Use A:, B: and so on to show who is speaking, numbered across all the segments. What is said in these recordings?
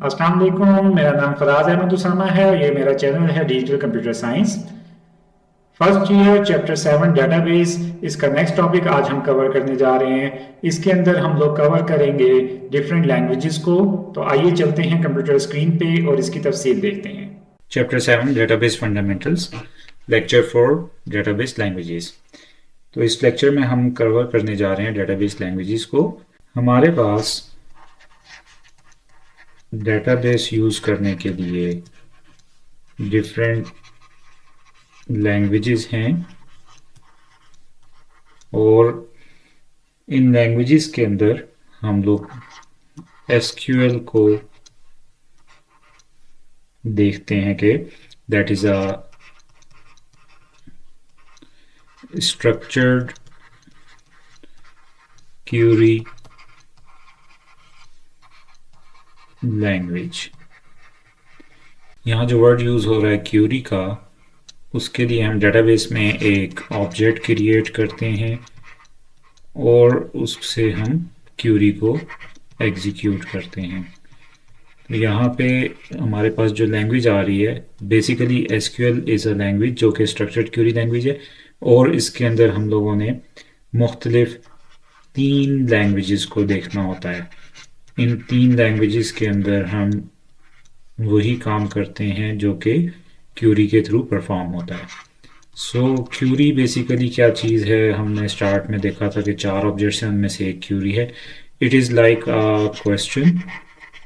A: अस्सलाम वालेकुम, मेरा नाम फराज अहमद उसामा है और ये मेरा चैनल है digital computer science. First year chapter 7 database इसका नेक्स्ट टॉपिक आज हम कवर करने जा रहे हैं। इसके अंदर हम लोग कवर करेंगे डिफरेंट लैंग्वेजेस को। तो आइए चलते हैं कंप्यूटर स्क्रीन पे और इसकी तफसील देखते हैं। Chapter 7 database fundamentals, lecture 4 database languages. तो इस लेक्चर में हम कवर करने जा रहे हैं डेटाबेस लैंग्वेजेस को। हमारे पास डेटाबेस यूज़ करने के लिए डिफरेंट लैंग्वेजेस हैं और इन लैंग्वेजेस के अंदर हम लोग एसक्यूएल को देखते हैं कि that is a structured Curie language. यहाँ जो वर्ड यूज़ हो रहा है क्यूरी का, उसके लिए हम डेटाबेस में एक ऑब्जेक्ट क्रिएट करते हैं और उससे हम क्यूरी को एग्जीक्यूट करते हैं। तो यहाँ पे हमारे पास जो लैंग्वेज आ रही है, basically SQL is a language जो कि स्ट्रक्चर्ड क्यूरी लैंग्वेज है और इसके अंदर हम लोगों ने मुख्तलिफ 3 लैंग्वेजेस को देखना होता है। इन 3 लैंग्वेजेस के अंदर हम वही काम करते हैं जो कि क्यूरी के थ्रू परफॉर्म होता है। सो क्यूरी बेसिकली क्या चीज़ है, हमने स्टार्ट में देखा था कि 4 ऑब्जेक्ट्स हैं, उनमें से एक क्यूरी है। It is like a question,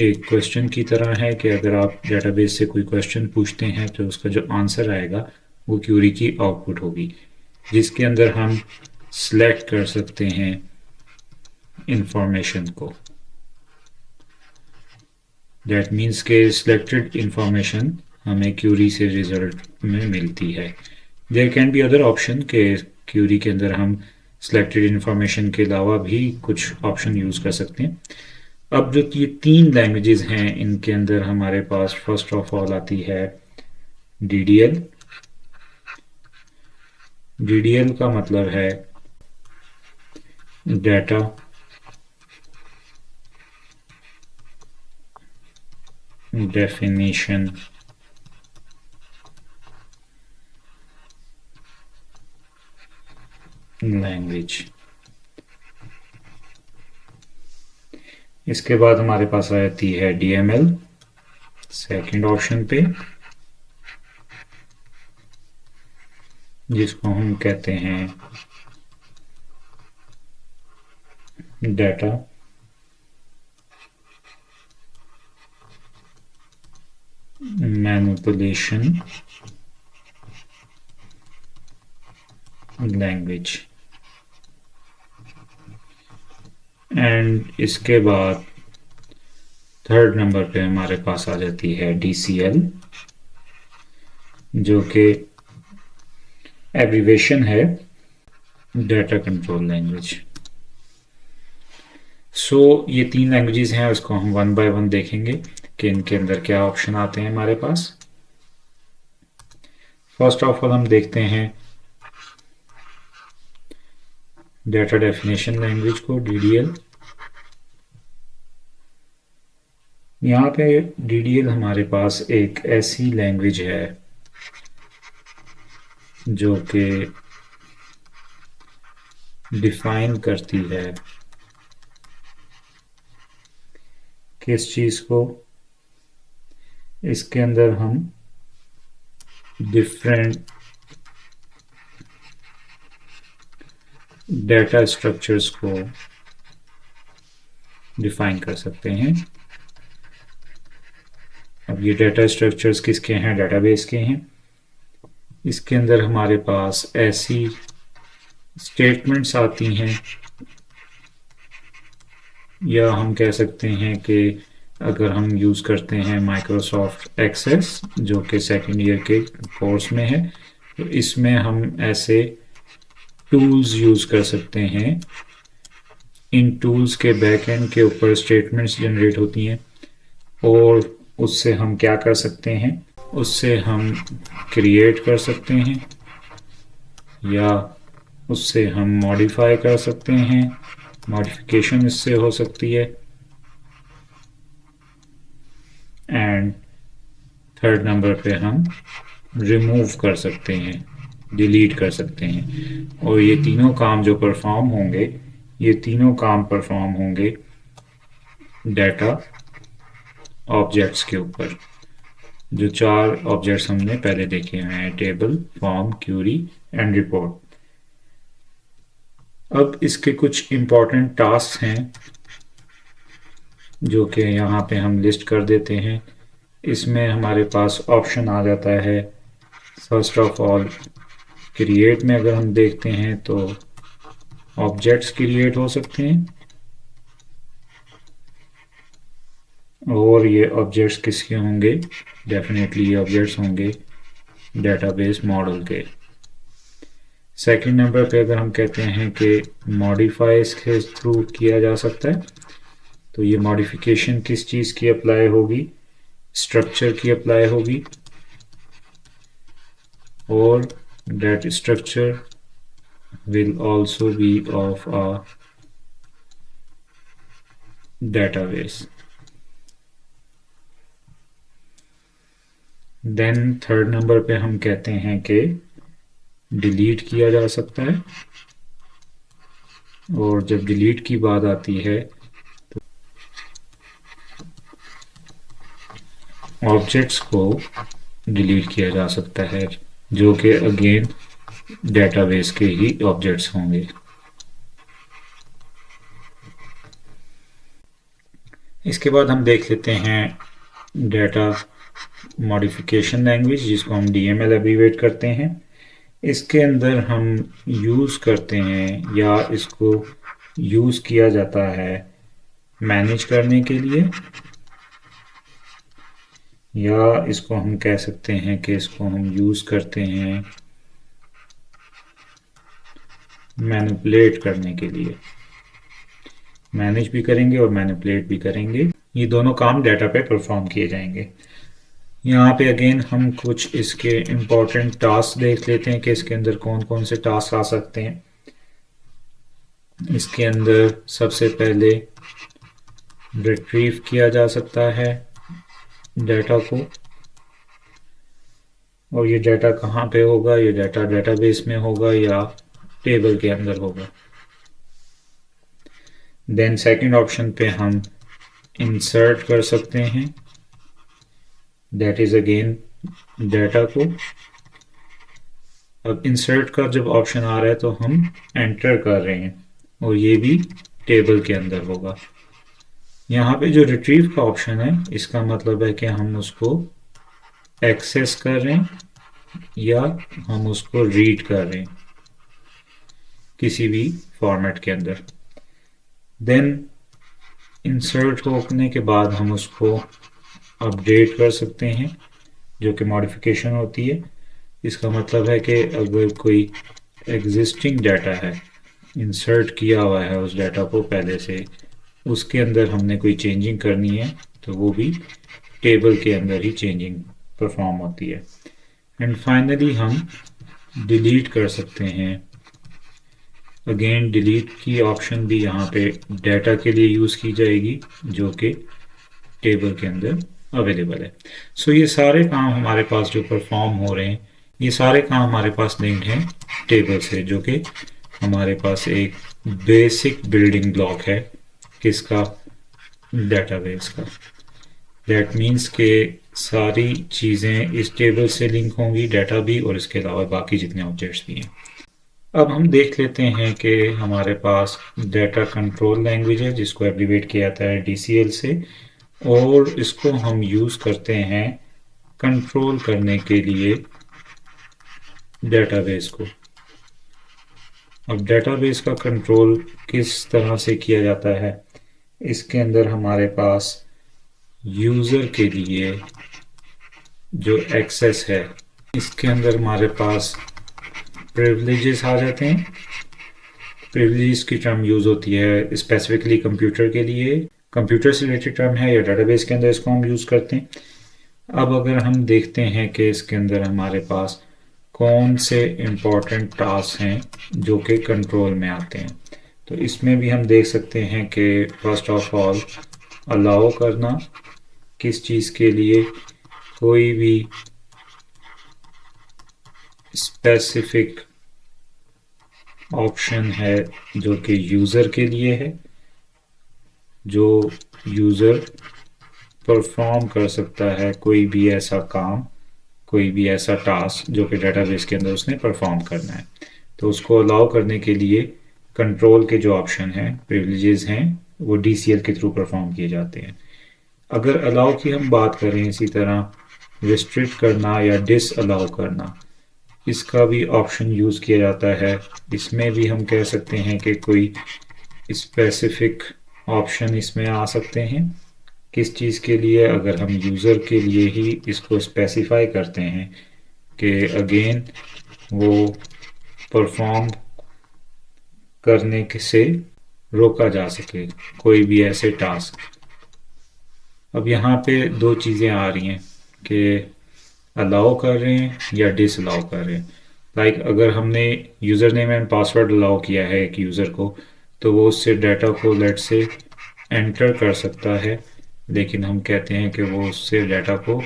A: एक क्वेश्चन की तरह है कि अगर आप डेटाबेस से कोई क्वेश्चन पूछते हैं तो उसका जो आंसर आएगा वो क्यूरी की आउटपुट होगी, जिसके अंदर हम सिलेक्ट कर सकते हैं इंफॉर्मेशन को। दैट मीन्स के सिलेक्टेड इंफॉर्मेशन हमें क्यूरी से रिजल्ट में मिलती है। There can be other option के क्यूरी के अंदर हम सिलेक्टेड इंफॉर्मेशन के अलावा भी कुछ ऑप्शन यूज़ कर सकते हैं। अब जो ये 3 लैंग्वेजेस हैं, इनके अंदर हमारे पास फर्स्ट ऑफ ऑल आती है डीडीएल। डीडीएल का मतलब है डाटा डेफिनेशन लैंग्वेज। इसके बाद हमारे पास आती है डीएमएल सेकंड ऑप्शन पे, जिसको हम कहते हैं डाटा मैनिपुलेशन लैंग्वेज। एंड इसके बाद थर्ड नंबर पे हमारे पास आ जाती है डीसीएल, जो कि एब्रीवेशन है डाटा कंट्रोल लैंग्वेज। सो ये 3 लैंग्वेजेस हैं, उसको हम वन बाय वन देखेंगे कि इनके अंदर क्या ऑप्शन आते हैं हमारे पास। फर्स्ट ऑफ ऑल हम देखते हैं डाटा डेफिनेशन लैंग्वेज को, डीडीएल। यहाँ पे डीडीएल हमारे पास एक ऐसी लैंग्वेज है जो कि डिफाइन करती है किस चीज़ को। इसके अंदर हम डिफरेंट डाटा स्ट्रक्चर्स को डिफाइन कर सकते हैं। अब ये डाटा स्ट्रक्चर्स किसके हैं? डेटाबेस के हैं। इसके अंदर हमारे पास ऐसी स्टेटमेंट्स आती हैं, या हम कह सकते हैं कि अगर हम यूज़ करते हैं माइक्रोसॉफ्ट एक्सेस, जो कि सेकेंड ईयर के कोर्स में है, तो इसमें हम ऐसे टूल्स यूज़ कर सकते हैं। इन टूल्स के बैक एंड के ऊपर स्टेटमेंट्स जनरेट होती हैं और उससे हम क्या कर सकते हैं, उससे हम क्रिएट कर सकते हैं या उससे हम मॉडिफाई कर सकते हैं। मॉडिफिकेशन इससे हो सकती है। थर्ड नंबर पे हम रिमूव कर सकते हैं, डिलीट कर सकते हैं। और ये तीनों काम जो परफॉर्म होंगे, ये तीनों काम परफॉर्म होंगे डाटा ऑब्जेक्ट्स के ऊपर। जो 4 ऑब्जेक्ट्स हमने पहले देखे हुए हैं, table, form, query and report. अब इसके कुछ इंपॉर्टेंट टास्क हैं जो कि यहाँ पे हम लिस्ट कर देते हैं। इसमें हमारे पास ऑप्शन आ जाता है। फर्स्ट ऑफ ऑल क्रिएट में अगर हम देखते हैं तो ऑब्जेक्ट्स क्रिएट हो सकते हैं, और ये ऑब्जेक्ट्स किसके होंगे? डेफिनेटली ये ऑब्जेक्ट्स होंगे डेटाबेस मॉडल के। सेकंड नंबर पे अगर हम कहते हैं कि मॉडिफाई इसके थ्रू किया जा सकता है, तो ये मॉडिफिकेशन किस चीज़ की अप्लाई होगी? स्ट्रक्चर की अप्लाई होगी, और that structure will also be of a database. Then third number पे हम कहते हैं कि डिलीट किया जा सकता है, और जब डिलीट की बात आती है तो ऑब्जेक्ट्स को डिलीट किया जा सकता है, जो कि अगेन डेटाबेस के ही ऑब्जेक्ट्स होंगे। इसके बाद हम देख लेते हैं डेटा मॉडिफिकेशन लैंग्वेज, जिसको हम DML एब्रीवेट करते हैं। इसके अंदर हम यूज़ करते हैं, या इसको यूज़ किया जाता है मैनेज करने के लिए, या इसको हम कह सकते हैं कि इसको हम यूज़ करते हैं मैनिपुलेट करने के लिए। मैनेज भी करेंगे और मैनिपुलेट भी करेंगे, ये दोनों काम डाटा पे परफॉर्म किए जाएंगे। यहाँ पे अगेन हम कुछ इसके इम्पोर्टेंट टास्क देख लेते हैं कि इसके अंदर कौन कौन से टास्क आ सकते हैं। इसके अंदर सबसे पहले रिट्रीव किया जा सकता है डाटा को, और ये डाटा कहाँ पे होगा? ये डाटा डेटाबेस में होगा या टेबल के अंदर होगा। देन सेकंड ऑप्शन पे हम इंसर्ट कर सकते हैं, दैट इज अगेन डाटा को। अब इंसर्ट का जब ऑप्शन आ रहा है तो हम एंटर कर रहे हैं, और ये भी टेबल के अंदर होगा। यहाँ पे जो रिट्रीव का ऑप्शन है, इसका मतलब है कि हम उसको एक्सेस कर रहे हैं या हम उसको रीड कर रहे हैं किसी भी फॉर्मेट के अंदर। देन इंसर्ट होने के बाद हम उसको अपडेट कर सकते हैं, जो कि मॉडिफिकेशन होती है। इसका मतलब है कि अगर कोई एग्जिस्टिंग डाटा है, इंसर्ट किया हुआ है उस डाटा को पहले से, उसके अंदर हमने कोई चेंजिंग करनी है तो वो भी टेबल के अंदर ही चेंजिंग परफॉर्म होती है। एंड फाइनली हम डिलीट कर सकते हैं। अगेन डिलीट की ऑप्शन भी यहाँ पे डाटा के लिए यूज़ की जाएगी, जो कि टेबल के अंदर अवेलेबल है। सो ये सारे काम हमारे पास जो परफॉर्म हो रहे हैं, ये सारे काम हमारे पास लिंक्ड हैं टेबल से, जो कि हमारे पास एक बेसिक बिल्डिंग ब्लॉक है किसका? डेटाबेस का। दैट मीन्स के सारी चीज़ें इस टेबल से लिंक होंगी, डाटा भी और इसके अलावा बाकी जितने ऑब्जेक्ट्स भी हैं। अब हम देख लेते हैं कि हमारे पास डाटा कंट्रोल लैंग्वेज है, जिसको एब्रीवेट किया जाता है DCL से, और इसको हम यूज़ करते हैं कंट्रोल करने के लिए डेटाबेस को। अब डेटाबेस का कंट्रोल किस तरह से किया जाता है? इसके अंदर हमारे पास यूज़र के लिए जो एक्सेस है, इसके अंदर हमारे पास प्रिविलेजेस आ जाते हैं। प्रिविलेज की टर्म यूज़ होती है स्पेसिफिकली कंप्यूटर के लिए, कंप्यूटर से रिलेटेड टर्म है, या डेटाबेस के अंदर इसको हम यूज़ करते हैं। अब अगर हम देखते हैं कि इसके अंदर हमारे पास कौन से इम्पोर्टेंट टास्क हैं जो कि कंट्रोल में आते हैं, तो इसमें भी हम देख सकते हैं कि फर्स्ट ऑफ ऑल अलाउ करना किस चीज़ के लिए? कोई भी स्पेसिफिक ऑप्शन है जो कि यूज़र के लिए है, जो यूज़र परफॉर्म कर सकता है कोई भी ऐसा काम, कोई भी ऐसा टास्क जो कि डेटाबेस के अंदर उसने परफॉर्म करना है। तो उसको अलाउ करने के लिए कंट्रोल के जो ऑप्शन हैं, प्रिविलेजेस हैं, वो DCL के थ्रू परफॉर्म किए जाते हैं। अगर अलाउ की हम बात करें, इसी तरह रिस्ट्रिक्ट करना या डिस अलाउ करना, इसका भी ऑप्शन यूज़ किया जाता है। इसमें भी हम कह सकते हैं कि कोई स्पेसिफिक ऑप्शन इसमें आ सकते हैं। किस चीज़ के लिए? अगर हम यूज़र के लिए ही इसको स्पेसिफाई करते हैं कि अगेन वो परफॉर्म करने से रोका जा सके कोई भी ऐसे टास्क। अब यहाँ पे दो चीज़ें आ रही हैं कि अलाउ कर रहे हैं या डिस अलाउ कर रहे हैं। लाइक अगर हमने user name and password allow किया है एक यूज़र को, तो वो उससे डाटा को लेट से एंटर कर सकता है, लेकिन हम कहते हैं कि वो उससे डाटा को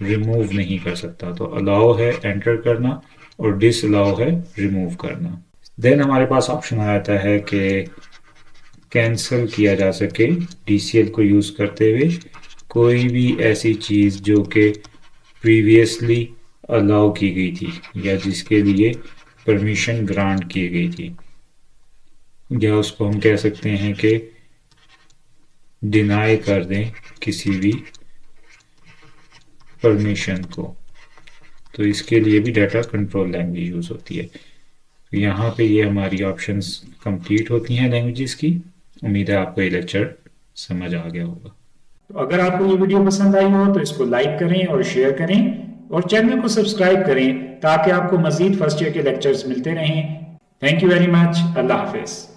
A: रिमूव नहीं कर सकता। तो अलाउ है एंटर करना और डिस अलाउ है रिमूव करना। देन हमारे पास ऑप्शन आ जाता है कि कैंसिल किया जा सके DCL को यूज़ करते हुए कोई भी ऐसी चीज़ जो कि प्रीवियसली अलाउ की गई थी या जिसके लिए परमिशन ग्रांट की गई थी, या उसको हम कह सकते हैं कि डिनाई कर दें किसी भी परमिशन को। तो इसके लिए भी डाटा कंट्रोल लैंग्वेज यूज़ होती है। तो यहाँ पे ये हमारी ऑप्शंस कंप्लीट होती हैं लैंग्वेजेस की। उम्मीद है आपको ये लेक्चर समझ आ गया होगा।
B: तो अगर आपको ये वीडियो पसंद आई हो तो इसको लाइक करें और शेयर करें और चैनल को सब्सक्राइब करें ताकि आपको मजीद फर्स्ट ईयर के लेक्चर्स मिलते रहें। Thank you very much. अल्लाह हाफिज़।